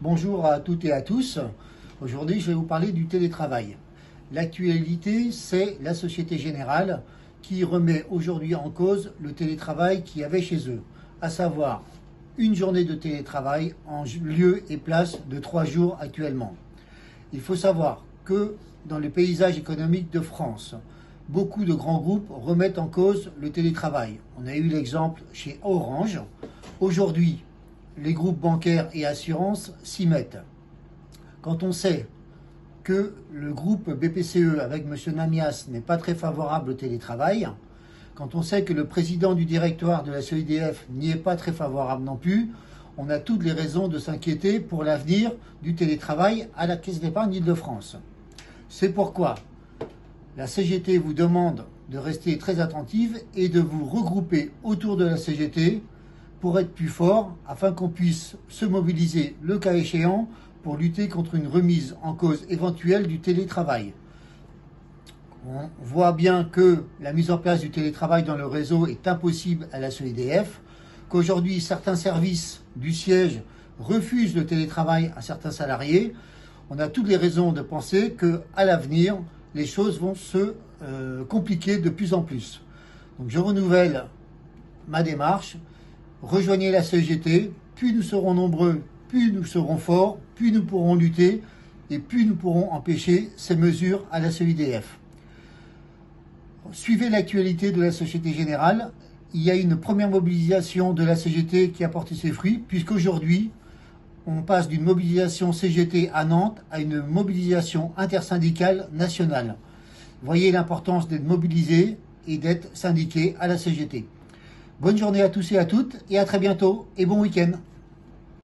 Bonjour à toutes et à tous. Aujourd'hui, je vais vous parler du télétravail. L'actualité, c'est la Société Générale qui remet aujourd'hui en cause le télétravail qu'il y avait chez eux, à savoir une journée de télétravail en lieu et place de 3 jours actuellement. Il faut savoir que dans le paysage économique de France, beaucoup de grands groupes remettent en cause le télétravail. On a eu l'exemple chez Orange. Aujourd'hui, les groupes bancaires et assurances s'y mettent. Quand on sait que le groupe BPCE avec M. Namias n'est pas très favorable au télétravail, quand on sait que le président du directoire de la CEDF n'y est pas très favorable non plus, on a toutes les raisons de s'inquiéter pour l'avenir du télétravail à la Caisse d'épargne d'Île-de-France. C'est pourquoi la CGT vous demande de rester très attentive et de vous regrouper autour de la CGT pour être plus fort, afin qu'on puisse se mobiliser le cas échéant pour lutter contre une remise en cause éventuelle du télétravail. On voit bien que la mise en place du télétravail dans le réseau est impossible à la CEDF, qu'aujourd'hui certains services du siège refusent le télétravail à certains salariés. On a toutes les raisons de penser qu'à l'avenir, les choses vont se compliquer de plus en plus. Donc je renouvelle ma démarche. Rejoignez la CGT, plus nous serons nombreux, plus nous serons forts, plus nous pourrons lutter et plus nous pourrons empêcher ces mesures à la CEDF. Suivez l'actualité de la Société Générale. Il y a une première mobilisation de la CGT qui a porté ses fruits, puisqu'aujourd'hui, on passe d'une mobilisation CGT à Nantes à une mobilisation intersyndicale nationale. Voyez l'importance d'être mobilisé et d'être syndiqué à la CGT. Bonne journée à tous et à toutes, et à très bientôt, et bon week-end.